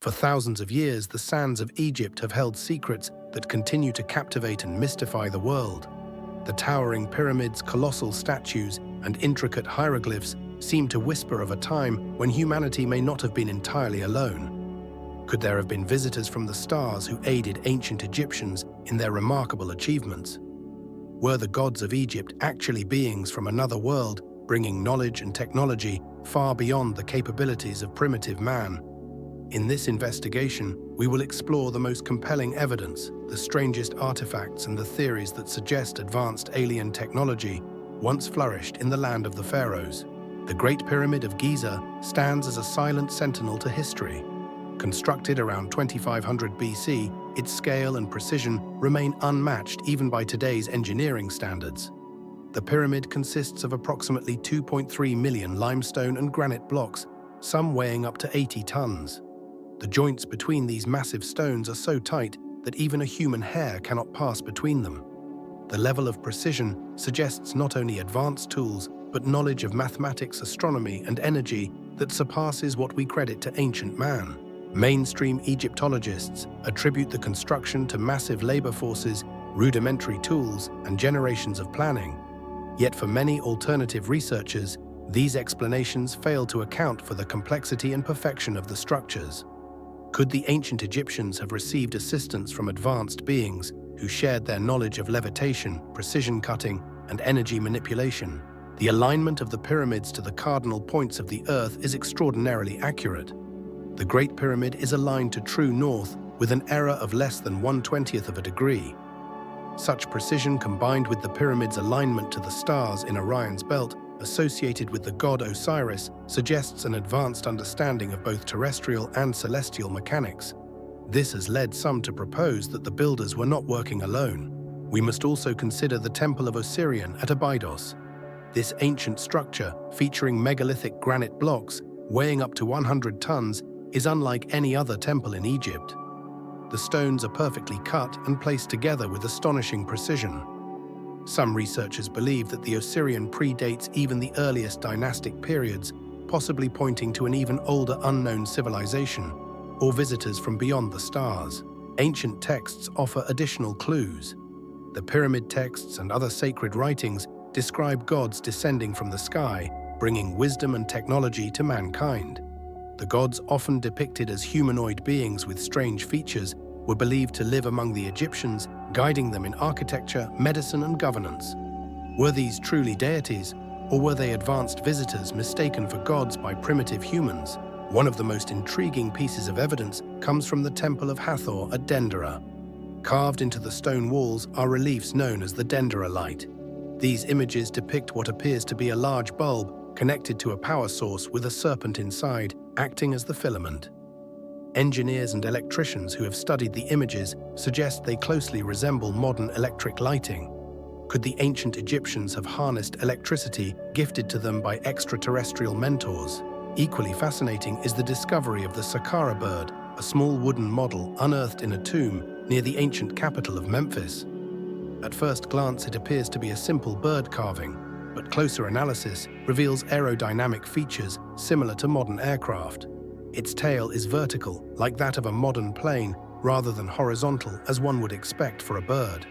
For thousands of years, the sands of Egypt have held secrets that continue to captivate and mystify the world. The towering pyramids, colossal statues, and intricate hieroglyphs seem to whisper of a time when humanity may not have been entirely alone. Could there have been visitors from the stars who aided ancient Egyptians in their remarkable achievements? Were the gods of Egypt actually beings from another world, bringing knowledge and technology far beyond the capabilities of primitive man? In this investigation, we will explore the most compelling evidence, the strangest artifacts, and the theories that suggest advanced alien technology once flourished in the land of the pharaohs. The Great Pyramid of Giza stands as a silent sentinel to history. Constructed around 2500 BC, its scale and precision remain unmatched even by today's engineering standards. The pyramid consists of approximately 2.3 million limestone and granite blocks, some weighing up to 80 tons. The joints between these massive stones are so tight that even a human hair cannot pass between them. The level of precision suggests not only advanced tools, but knowledge of mathematics, astronomy, and energy that surpasses what we credit to ancient man. Mainstream Egyptologists attribute the construction to massive labor forces, rudimentary tools, and generations of planning. Yet for many alternative researchers, these explanations fail to account for the complexity and perfection of the structures. Could the ancient Egyptians have received assistance from advanced beings who shared their knowledge of levitation, precision cutting, and energy manipulation? The alignment of the pyramids to the cardinal points of the Earth is extraordinarily accurate. The Great Pyramid is aligned to true north with an error of less than 1/20th of a degree. Such precision, combined with the pyramid's alignment to the stars in Orion's belt, associated with the god Osiris, suggests an advanced understanding of both terrestrial and celestial mechanics. This has led some to propose that the builders were not working alone. We must also consider the Temple of Osirian at Abydos. This ancient structure, featuring megalithic granite blocks weighing up to 100 tons, is unlike any other temple in Egypt. The stones are perfectly cut and placed together with astonishing precision. Some researchers believe that the Osirian predates even the earliest dynastic periods, possibly pointing to an even older unknown civilization, or visitors from beyond the stars. Ancient texts offer additional clues. The pyramid texts and other sacred writings describe gods descending from the sky, bringing wisdom and technology to mankind. The gods, often depicted as humanoid beings with strange features, were believed to live among the Egyptians, guiding them in architecture, medicine, and governance. Were these truly deities, or were they advanced visitors mistaken for gods by primitive humans? One of the most intriguing pieces of evidence comes from the Temple of Hathor at Dendera. Carved into the stone walls are reliefs known as the Dendera light. These images depict what appears to be a large bulb connected to a power source with a serpent inside, acting as the filament. Engineers and electricians who have studied the images suggest they closely resemble modern electric lighting. Could the ancient Egyptians have harnessed electricity gifted to them by extraterrestrial mentors? Equally fascinating is the discovery of the Saqqara bird, a small wooden model unearthed in a tomb near the ancient capital of Memphis. At first glance, it appears to be a simple bird carving, but closer analysis reveals aerodynamic features similar to modern aircraft. Its tail is vertical, like that of a modern plane, rather than horizontal as one would expect for a bird.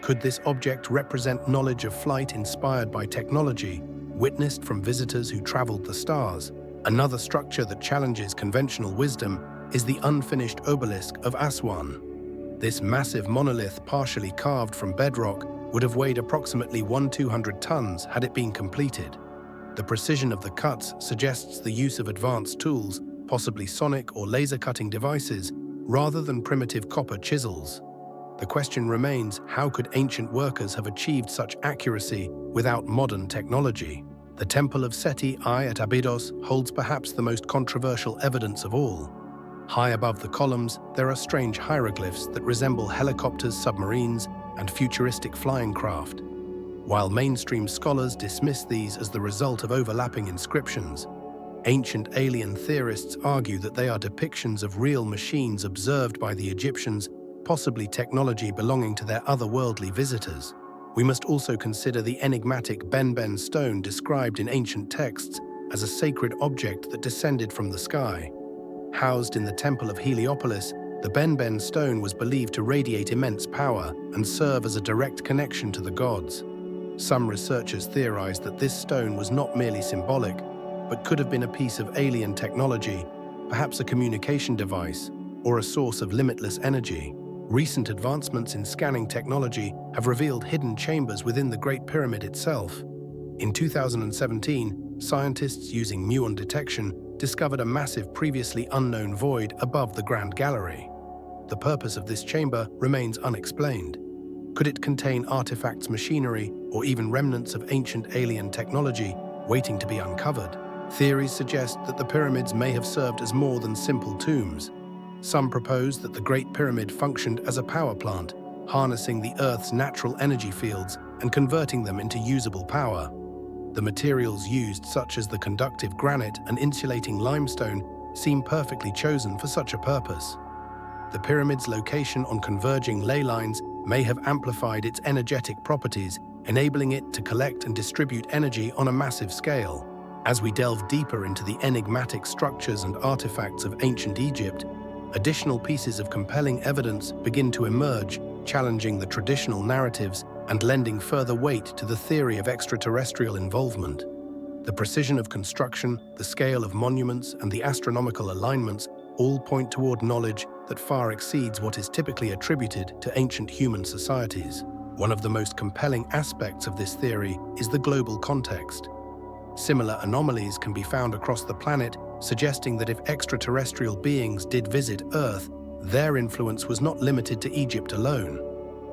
Could this object represent knowledge of flight inspired by technology, witnessed from visitors who traveled the stars? Another structure that challenges conventional wisdom is the unfinished obelisk of Aswan. This massive monolith, partially carved from bedrock, would have weighed approximately 1,200 tons had it been completed. The precision of the cuts suggests the use of advanced tools, possibly sonic or laser cutting devices, rather than primitive copper chisels. The question remains, how could ancient workers have achieved such accuracy without modern technology? The Temple of Seti I at Abydos holds perhaps the most controversial evidence of all. High above the columns, there are strange hieroglyphs that resemble helicopters, submarines, and futuristic flying craft. While mainstream scholars dismiss these as the result of overlapping inscriptions, ancient alien theorists argue that they are depictions of real machines observed by the Egyptians, possibly technology belonging to their otherworldly visitors. We must also consider the enigmatic Benben stone described in ancient texts as a sacred object that descended from the sky. Housed in the Temple of Heliopolis, the Benben stone was believed to radiate immense power and serve as a direct connection to the gods. Some researchers theorized that this stone was not merely symbolic, but could have been a piece of alien technology, perhaps a communication device, or a source of limitless energy. Recent advancements in scanning technology have revealed hidden chambers within the Great Pyramid itself. In 2017, scientists using muon detection discovered a massive previously unknown void above the Grand Gallery. The purpose of this chamber remains unexplained. Could it contain artifacts, machinery, or even remnants of ancient alien technology waiting to be uncovered? Theories suggest that the pyramids may have served as more than simple tombs. Some propose that the Great Pyramid functioned as a power plant, harnessing the Earth's natural energy fields and converting them into usable power. The materials used, such as the conductive granite and insulating limestone, seem perfectly chosen for such a purpose. The pyramid's location on converging ley lines may have amplified its energetic properties, enabling it to collect and distribute energy on a massive scale. As we delve deeper into the enigmatic structures and artifacts of ancient Egypt, additional pieces of compelling evidence begin to emerge, challenging the traditional narratives and lending further weight to the theory of extraterrestrial involvement. The precision of construction, the scale of monuments, and the astronomical alignments all point toward knowledge that far exceeds what is typically attributed to ancient human societies. One of the most compelling aspects of this theory is the global context. Similar anomalies can be found across the planet, suggesting that if extraterrestrial beings did visit Earth, their influence was not limited to Egypt alone.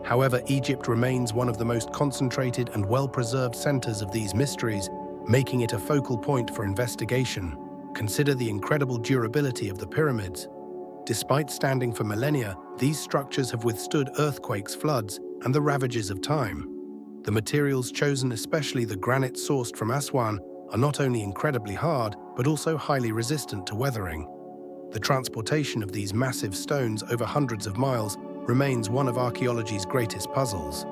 However, Egypt remains one of the most concentrated and well-preserved centers of these mysteries, making it a focal point for investigation. Consider the incredible durability of the pyramids. Despite standing for millennia, these structures have withstood earthquakes, floods, and the ravages of time. The materials chosen, especially the granite sourced from Aswan, are not only incredibly hard, but also highly resistant to weathering. The transportation of these massive stones over hundreds of miles remains one of archaeology's greatest puzzles.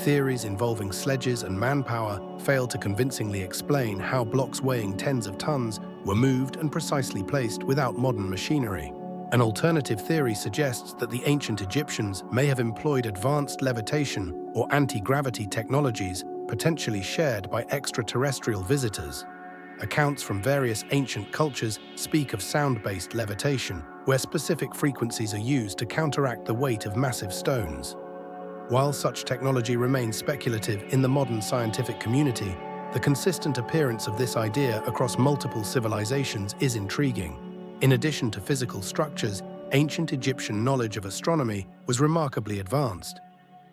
Theories involving sledges and manpower fail to convincingly explain how blocks weighing tens of tons were moved and precisely placed without modern machinery. An alternative theory suggests that the ancient Egyptians may have employed advanced levitation or anti-gravity technologies potentially shared by extraterrestrial visitors. Accounts from various ancient cultures speak of sound-based levitation, where specific frequencies are used to counteract the weight of massive stones. While such technology remains speculative in the modern scientific community, the consistent appearance of this idea across multiple civilizations is intriguing. In addition to physical structures, ancient Egyptian knowledge of astronomy was remarkably advanced.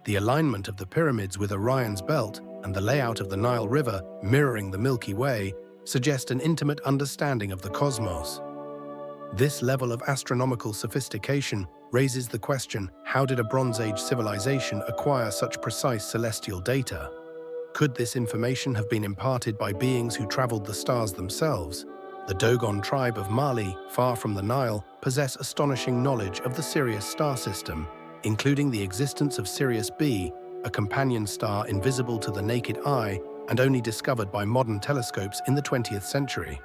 The alignment of the pyramids with Orion's belt and the layout of the Nile River mirroring the Milky Way suggest an intimate understanding of the cosmos. This level of astronomical sophistication raises the question, how did a Bronze Age civilization acquire such precise celestial data? Could this information have been imparted by beings who traveled the stars themselves? The Dogon tribe of Mali, far from the Nile, possess astonishing knowledge of the Sirius star system, including the existence of Sirius B, a companion star invisible to the naked eye and only discovered by modern telescopes in the 20th century.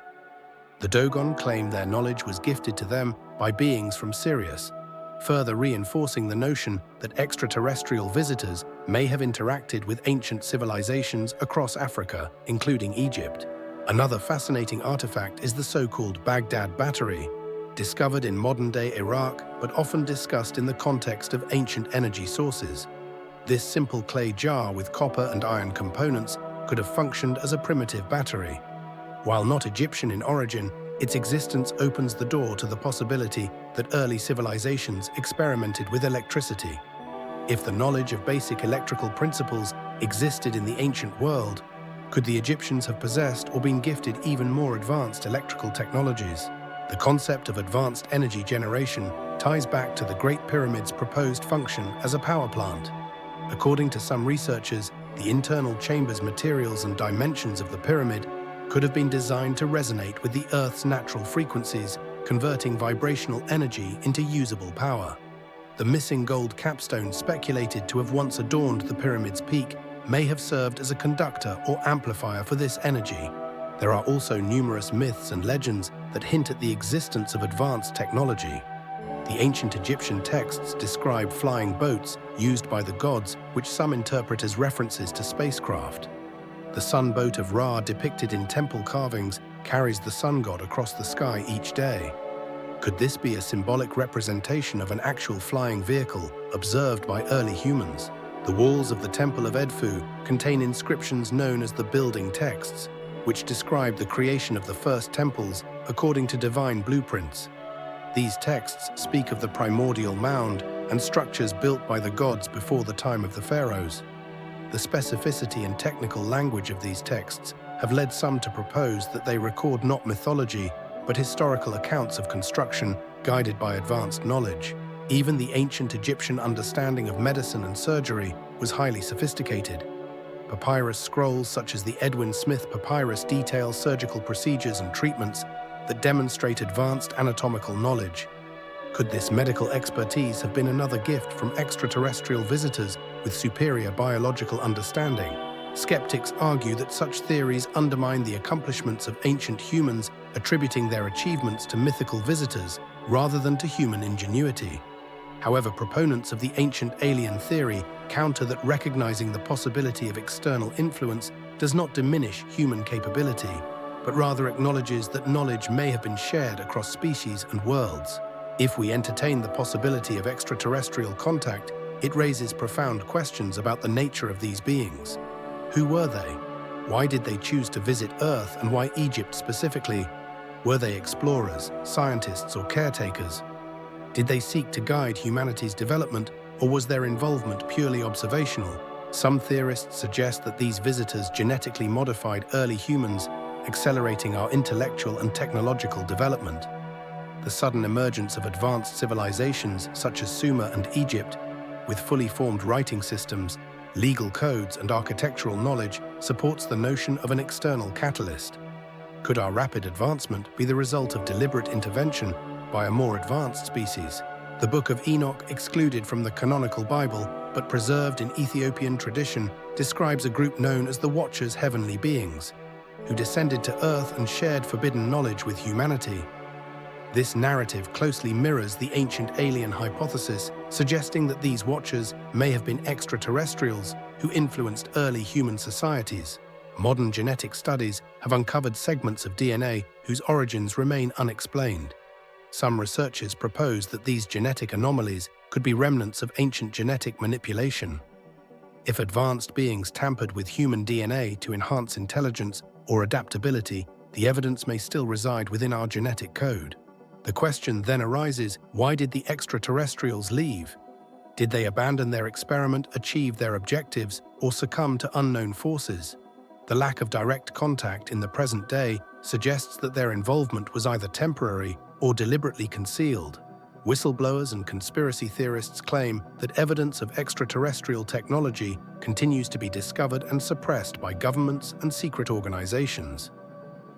The Dogon claim their knowledge was gifted to them by beings from Sirius, further reinforcing the notion that extraterrestrial visitors may have interacted with ancient civilizations across Africa, including Egypt. Another fascinating artifact is the so-called Baghdad Battery, discovered in modern-day Iraq but often discussed in the context of ancient energy sources. This simple clay jar with copper and iron components could have functioned as a primitive battery. While not Egyptian in origin, its existence opens the door to the possibility that early civilizations experimented with electricity. If the knowledge of basic electrical principles existed in the ancient world, could the Egyptians have possessed or been gifted even more advanced electrical technologies? The concept of advanced energy generation ties back to the Great Pyramid's proposed function as a power plant. According to some researchers, the internal chamber's materials and dimensions of the pyramid could have been designed to resonate with the Earth's natural frequencies, converting vibrational energy into usable power. The missing gold capstone, speculated to have once adorned the pyramid's peak, may have served as a conductor or amplifier for this energy. There are also numerous myths and legends that hint at the existence of advanced technology. The ancient Egyptian texts describe flying boats used by the gods, which some interpret as references to spacecraft. The sun boat of Ra, depicted in temple carvings, carries the sun god across the sky each day. Could this be a symbolic representation of an actual flying vehicle observed by early humans? The walls of the Temple of Edfu contain inscriptions known as the building texts, which describe the creation of the first temples according to divine blueprints. These texts speak of the primordial mound and structures built by the gods before the time of the pharaohs. The specificity and technical language of these texts have led some to propose that they record not mythology, but historical accounts of construction guided by advanced knowledge. Even the ancient Egyptian understanding of medicine and surgery was highly sophisticated. Papyrus scrolls such as the Edwin Smith Papyrus detail surgical procedures and treatments that demonstrate advanced anatomical knowledge. Could this medical expertise have been another gift from extraterrestrial visitors with superior biological understanding? Skeptics argue that such theories undermine the accomplishments of ancient humans, attributing their achievements to mythical visitors rather than to human ingenuity. However, proponents of the ancient alien theory counter that recognizing the possibility of external influence does not diminish human capability, but rather acknowledges that knowledge may have been shared across species and worlds. If we entertain the possibility of extraterrestrial contact, it raises profound questions about the nature of these beings. Who were they? Why did they choose to visit Earth, and why Egypt specifically? Were they explorers, scientists, or caretakers? Did they seek to guide humanity's development, or was their involvement purely observational? Some theorists suggest that these visitors genetically modified early humans, accelerating our intellectual and technological development. The sudden emergence of advanced civilizations such as Sumer and Egypt, with fully formed writing systems, legal codes, and architectural knowledge, supports the notion of an external catalyst. Could our rapid advancement be the result of deliberate intervention by a more advanced species? The Book of Enoch, excluded from the canonical Bible but preserved in Ethiopian tradition, describes a group known as the Watchers, heavenly beings, who descended to Earth and shared forbidden knowledge with humanity. This narrative closely mirrors the ancient alien hypothesis, suggesting that these Watchers may have been extraterrestrials who influenced early human societies. Modern genetic studies have uncovered segments of DNA whose origins remain unexplained. Some researchers propose that these genetic anomalies could be remnants of ancient genetic manipulation. If advanced beings tampered with human DNA to enhance intelligence or adaptability, the evidence may still reside within our genetic code. The question then arises, why did the extraterrestrials leave? Did they abandon their experiment, achieve their objectives, or succumb to unknown forces? The lack of direct contact in the present day suggests that their involvement was either temporary or deliberately concealed. Whistleblowers and conspiracy theorists claim that evidence of extraterrestrial technology continues to be discovered and suppressed by governments and secret organizations.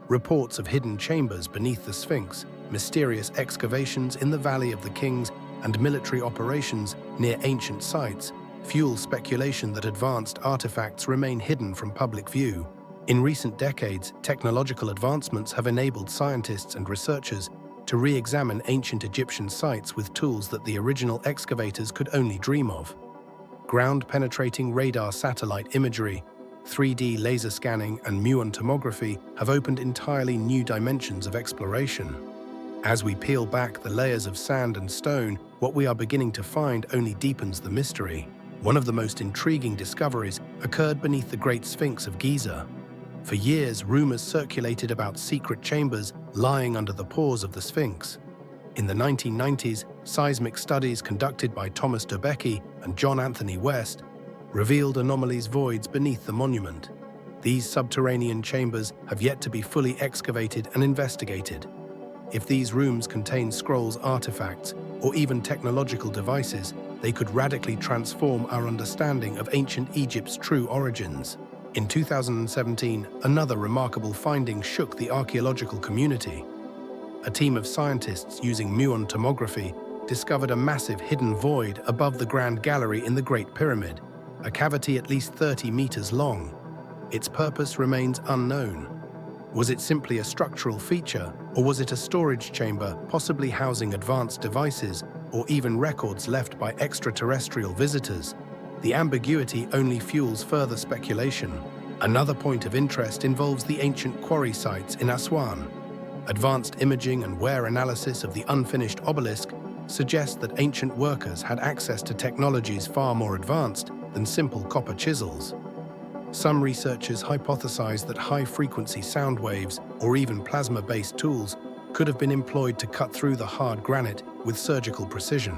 Reports of hidden chambers beneath the Sphinx, mysterious excavations in the Valley of the Kings, and military operations near ancient sites fuel speculation that advanced artifacts remain hidden from public view. In recent decades, technological advancements have enabled scientists and researchers to re-examine ancient Egyptian sites with tools that the original excavators could only dream of. Ground-penetrating radar satellite imagery, 3D laser scanning, and muon tomography have opened entirely new dimensions of exploration. As we peel back the layers of sand and stone, what we are beginning to find only deepens the mystery. One of the most intriguing discoveries occurred beneath the Great Sphinx of Giza. For years, rumors circulated about secret chambers lying under the pores of the Sphinx. In the 1990s, seismic studies conducted by Thomas Dobecki and John Anthony West revealed anomalous voids beneath the monument. These subterranean chambers have yet to be fully excavated and investigated. If these rooms contain scrolls, artifacts, or even technological devices, they could radically transform our understanding of ancient Egypt's true origins. In 2017, another remarkable finding shook the archaeological community. A team of scientists using muon tomography discovered a massive hidden void above the Grand Gallery in the Great Pyramid, a cavity at least 30 meters long. Its purpose remains unknown. Was it simply a structural feature, or was it a storage chamber, possibly housing advanced devices, or even records left by extraterrestrial visitors? The ambiguity only fuels further speculation. Another point of interest involves the ancient quarry sites in Aswan. Advanced imaging and wear analysis of the unfinished obelisk suggest that ancient workers had access to technologies far more advanced than simple copper chisels. Some researchers hypothesize that high-frequency sound waves or even plasma-based tools could have been employed to cut through the hard granite with surgical precision.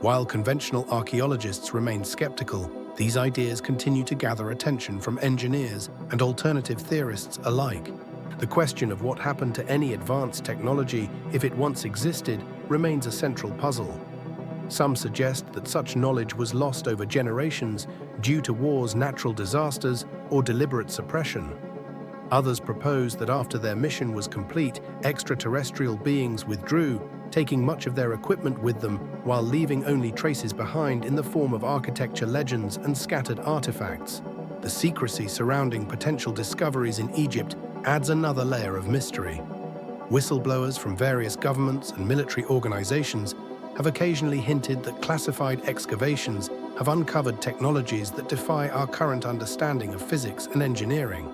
While conventional archaeologists remain skeptical, these ideas continue to gather attention from engineers and alternative theorists alike. The question of what happened to any advanced technology, if it once existed, remains a central puzzle. Some suggest that such knowledge was lost over generations due to wars, natural disasters, or deliberate suppression. Others propose that after their mission was complete, extraterrestrial beings withdrew, taking much of their equipment with them while leaving only traces behind in the form of architecture legends and scattered artifacts. The secrecy surrounding potential discoveries in Egypt adds another layer of mystery. Whistleblowers from various governments and military organizations have occasionally hinted that classified excavations have uncovered technologies that defy our current understanding of physics and engineering.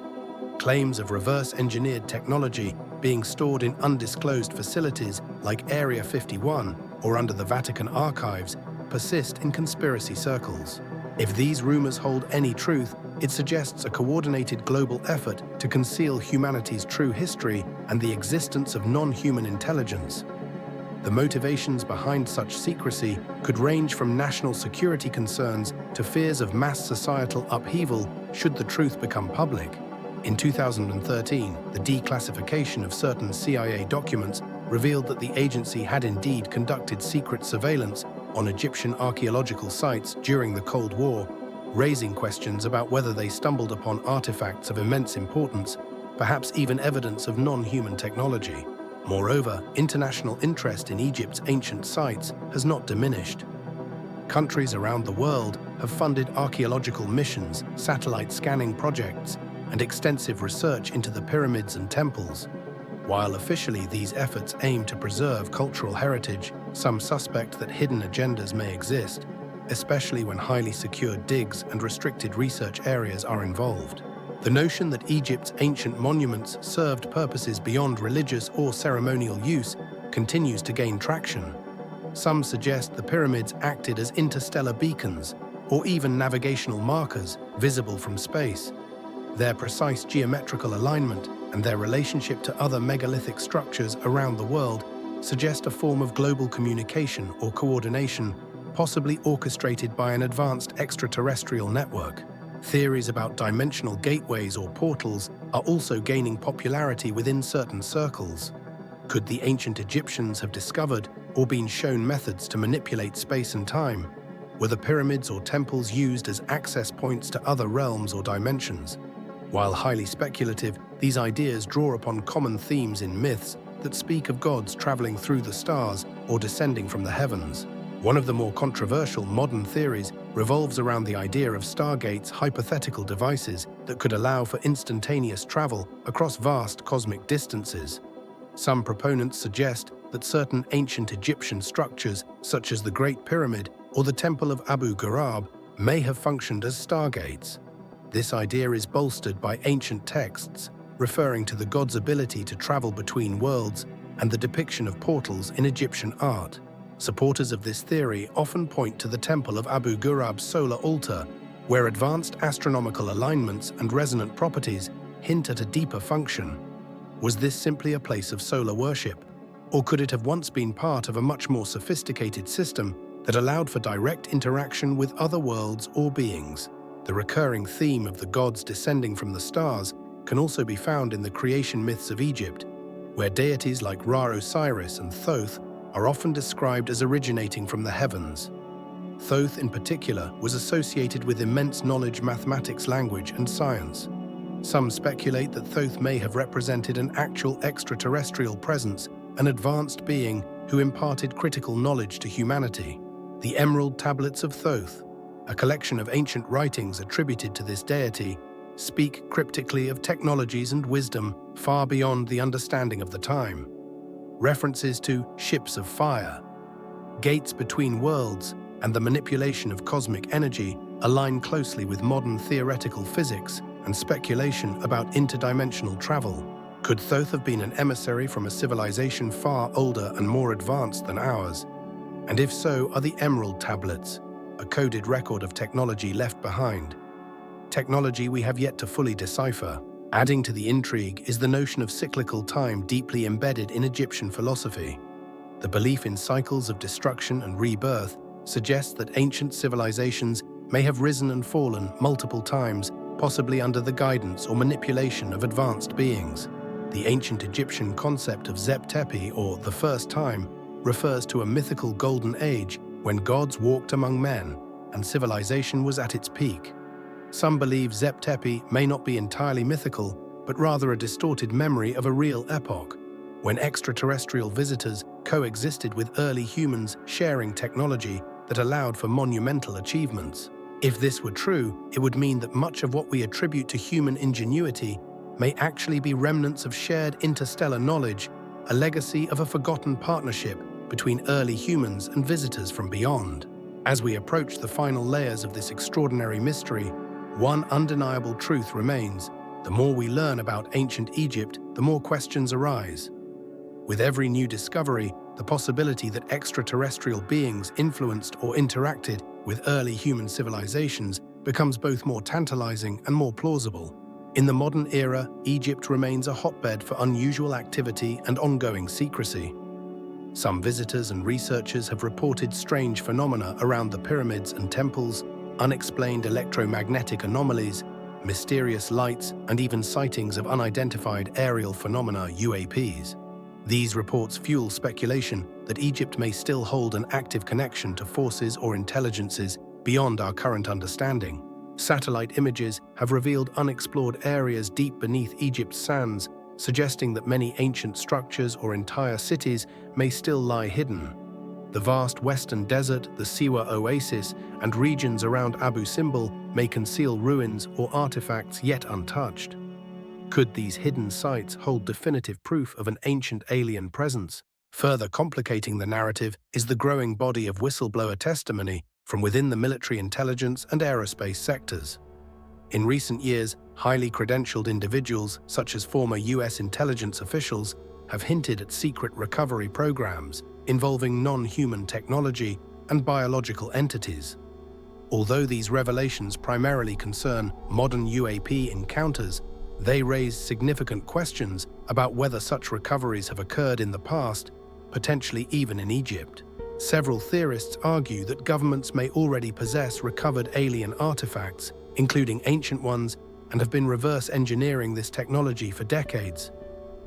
Claims of reverse-engineered technology being stored in undisclosed facilities like Area 51 or under the Vatican archives persist in conspiracy circles. If these rumors hold any truth, it suggests a coordinated global effort to conceal humanity's true history and the existence of non-human intelligence. The motivations behind such secrecy could range from national security concerns to fears of mass societal upheaval should the truth become public. In 2013, the declassification of certain CIA documents revealed that the agency had indeed conducted secret surveillance on Egyptian archaeological sites during the Cold War, raising questions about whether they stumbled upon artifacts of immense importance, perhaps even evidence of non-human technology. Moreover, international interest in Egypt's ancient sites has not diminished. Countries around the world have funded archaeological missions, satellite scanning projects, and extensive research into the pyramids and temples. While officially these efforts aim to preserve cultural heritage, some suspect that hidden agendas may exist, especially when highly secured digs and restricted research areas are involved. The notion that Egypt's ancient monuments served purposes beyond religious or ceremonial use continues to gain traction. Some suggest the pyramids acted as interstellar beacons or even navigational markers visible from space. Their precise geometrical alignment and their relationship to other megalithic structures around the world suggest a form of global communication or coordination, possibly orchestrated by an advanced extraterrestrial network. Theories about dimensional gateways or portals are also gaining popularity within certain circles. Could the ancient Egyptians have discovered or been shown methods to manipulate space and time? Were the pyramids or temples used as access points to other realms or dimensions? While highly speculative, these ideas draw upon common themes in myths that speak of gods traveling through the stars or descending from the heavens. One of the more controversial modern theories revolves around the idea of stargates, hypothetical devices that could allow for instantaneous travel across vast cosmic distances. Some proponents suggest that certain ancient Egyptian structures, such as the Great Pyramid or the Temple of Abu Ghurab, may have functioned as stargates. This idea is bolstered by ancient texts, referring to the god's ability to travel between worlds and the depiction of portals in Egyptian art. Supporters of this theory often point to the Temple of Abu Ghurab's solar altar, where advanced astronomical alignments and resonant properties hint at a deeper function. Was this simply a place of solar worship, or could it have once been part of a much more sophisticated system that allowed for direct interaction with other worlds or beings? The recurring theme of the gods descending from the stars can also be found in the creation myths of Egypt, where deities like Ra-Osiris and Thoth are often described as originating from the heavens. Thoth, in particular, was associated with immense knowledge, mathematics, language, and science. Some speculate that Thoth may have represented an actual extraterrestrial presence, an advanced being who imparted critical knowledge to humanity. The Emerald Tablets of Thoth, a collection of ancient writings attributed to this deity, speak cryptically of technologies and wisdom far beyond the understanding of the time. References to ships of fire, gates between worlds, and the manipulation of cosmic energy align closely with modern theoretical physics and speculation about interdimensional travel. Could Thoth have been an emissary from a civilization far older and more advanced than ours? And if so, are the Emerald Tablets a coded record of technology left behind? Technology we have yet to fully decipher. Adding to the intrigue is the notion of cyclical time deeply embedded in Egyptian philosophy. The belief in cycles of destruction and rebirth suggests that ancient civilizations may have risen and fallen multiple times, possibly under the guidance or manipulation of advanced beings. The ancient Egyptian concept of Zep-Tepi, or the first time, refers to a mythical golden age when gods walked among men and civilization was at its peak. Some believe Zep-Tepi may not be entirely mythical, but rather a distorted memory of a real epoch, when extraterrestrial visitors coexisted with early humans sharing technology that allowed for monumental achievements. If this were true, it would mean that much of what we attribute to human ingenuity may actually be remnants of shared interstellar knowledge, a legacy of a forgotten partnership between early humans and visitors from beyond. As we approach the final layers of this extraordinary mystery, one undeniable truth remains: the more we learn about ancient Egypt, the more questions arise. With every new discovery, the possibility that extraterrestrial beings influenced or interacted with early human civilizations becomes both more tantalizing and more plausible. In the modern era, Egypt remains a hotbed for unusual activity and ongoing secrecy. Some visitors and researchers have reported strange phenomena around the pyramids and temples, unexplained electromagnetic anomalies, mysterious lights, and even sightings of unidentified aerial phenomena (UAPs). These reports fuel speculation that Egypt may still hold an active connection to forces or intelligences beyond our current understanding. Satellite images have revealed unexplored areas deep beneath Egypt's sands, suggesting that many ancient structures or entire cities may still lie hidden. The vast western desert, the Siwa Oasis, and regions around Abu Simbel may conceal ruins or artifacts yet untouched. Could these hidden sites hold definitive proof of an ancient alien presence? Further complicating the narrative is the growing body of whistleblower testimony from within the military intelligence and aerospace sectors. In recent years, highly credentialed individuals, such as former US intelligence officials, have hinted at secret recovery programs involving non-human technology and biological entities. Although these revelations primarily concern modern UAP encounters, they raise significant questions about whether such recoveries have occurred in the past, potentially even in Egypt. Several theorists argue that governments may already possess recovered alien artifacts, including ancient ones, and have been reverse engineering this technology for decades.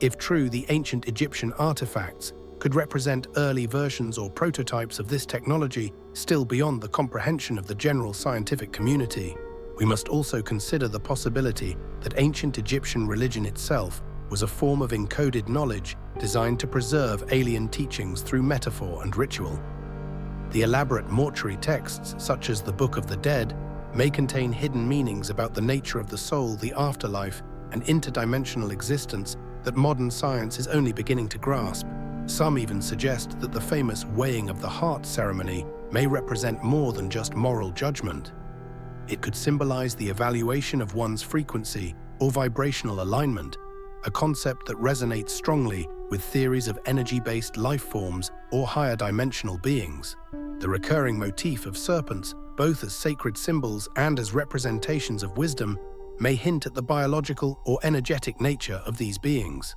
If true, the ancient Egyptian artifacts could represent early versions or prototypes of this technology still beyond the comprehension of the general scientific community. We must also consider the possibility that ancient Egyptian religion itself was a form of encoded knowledge designed to preserve alien teachings through metaphor and ritual. The elaborate mortuary texts, such as the Book of the Dead, may contain hidden meanings about the nature of the soul, the afterlife, and interdimensional existence that modern science is only beginning to grasp. Some even suggest that the famous weighing of the heart ceremony may represent more than just moral judgment. It could symbolize the evaluation of one's frequency or vibrational alignment, a concept that resonates strongly with theories of energy-based life forms or higher dimensional beings. The recurring motif of serpents, both as sacred symbols and as representations of wisdom, may hint at the biological or energetic nature of these beings.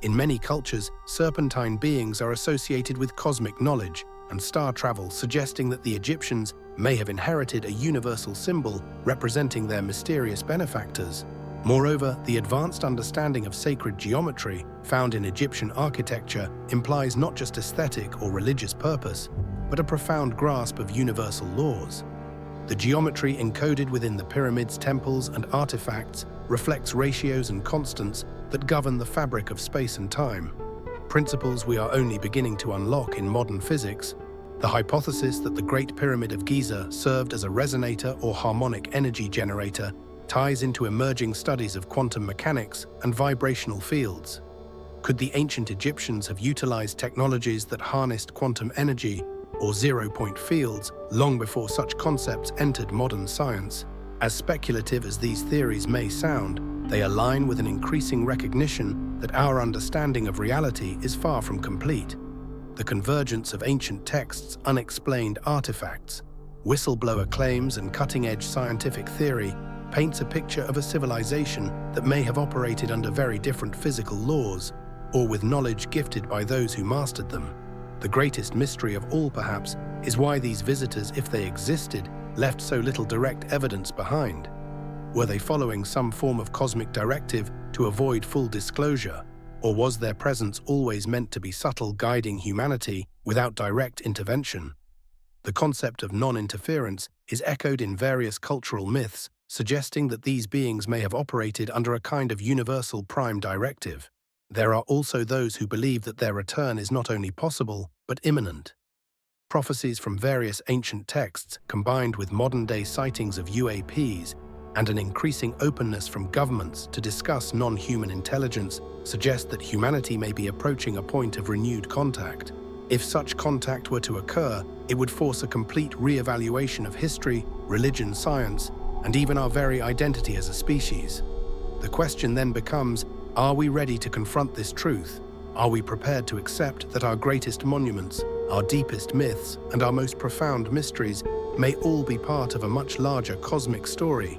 In many cultures, serpentine beings are associated with cosmic knowledge and star travel, suggesting that the Egyptians may have inherited a universal symbol representing their mysterious benefactors. Moreover, the advanced understanding of sacred geometry found in Egyptian architecture implies not just aesthetic or religious purpose, but a profound grasp of universal laws. The geometry encoded within the pyramids, temples, and artifacts reflects ratios and constants that govern the fabric of space and time, principles we are only beginning to unlock in modern physics. The hypothesis that the Great Pyramid of Giza served as a resonator or harmonic energy generator ties into emerging studies of quantum mechanics and vibrational fields. Could the ancient Egyptians have utilized technologies that harnessed quantum energy or zero-point fields long before such concepts entered modern science? As speculative as these theories may sound, they align with an increasing recognition that our understanding of reality is far from complete. The convergence of ancient texts, unexplained artifacts, whistleblower claims, and cutting-edge scientific theory paints a picture of a civilization that may have operated under very different physical laws, or with knowledge gifted by those who mastered them. The greatest mystery of all, perhaps, is why these visitors, if they existed, left so little direct evidence behind. Were they following some form of cosmic directive to avoid full disclosure, or was their presence always meant to be subtle, guiding humanity without direct intervention? The concept of non-interference is echoed in various cultural myths, suggesting that these beings may have operated under a kind of universal prime directive. There are also those who believe that their return is not only possible, but imminent. Prophecies from various ancient texts, combined with modern-day sightings of UAPs, and an increasing openness from governments to discuss non-human intelligence, suggest that humanity may be approaching a point of renewed contact. If such contact were to occur, it would force a complete re-evaluation of history, religion, science, and even our very identity as a species. The question then becomes, are we ready to confront this truth? Are we prepared to accept that our greatest monuments, our deepest myths, and our most profound mysteries may all be part of a much larger cosmic story,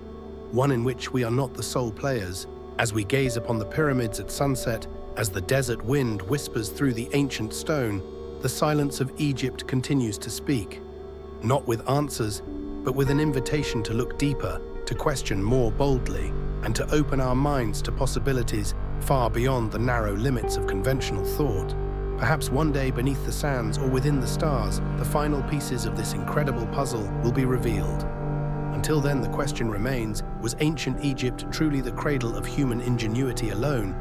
one in which we are not the sole players? As we gaze upon the pyramids at sunset, as the desert wind whispers through the ancient stone, the silence of Egypt continues to speak, not with answers, but with an invitation to look deeper, to question more boldly, and to open our minds to possibilities far beyond the narrow limits of conventional thought. Perhaps one day, beneath the sands or within the stars, the final pieces of this incredible puzzle will be revealed. Until then, the question remains, was ancient Egypt truly the cradle of human ingenuity alone,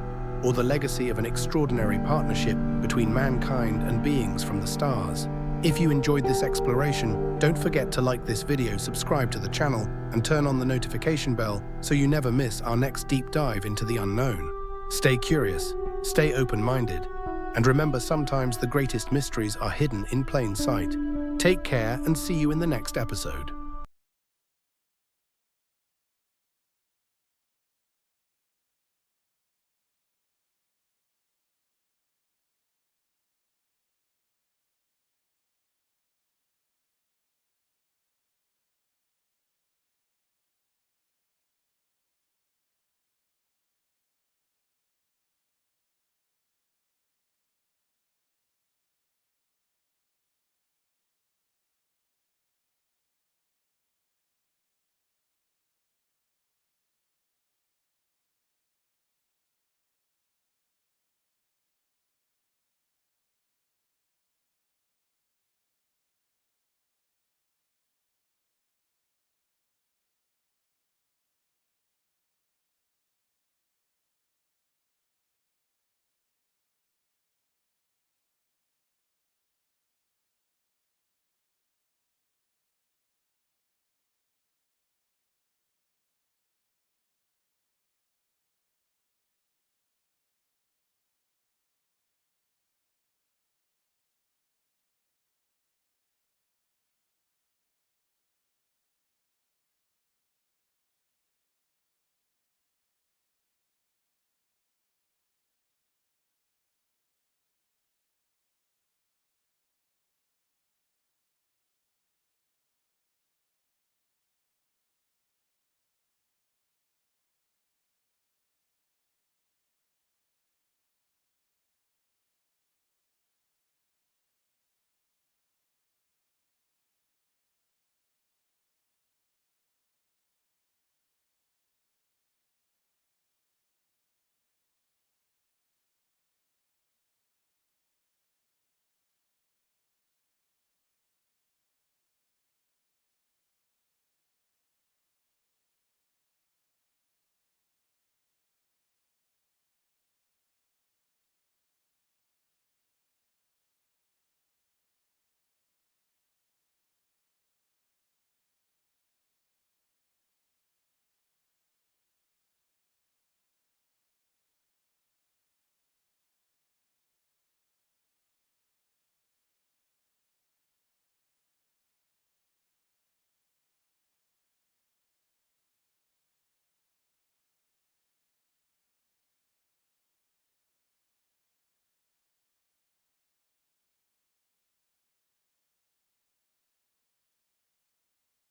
or the legacy of an extraordinary partnership between mankind and beings from the stars? If you enjoyed this exploration, don't forget to like this video, subscribe to the channel, and turn on the notification bell so you never miss our next deep dive into the unknown. Stay curious, stay open-minded, and remember, sometimes the greatest mysteries are hidden in plain sight. Take care and see you in the next episode.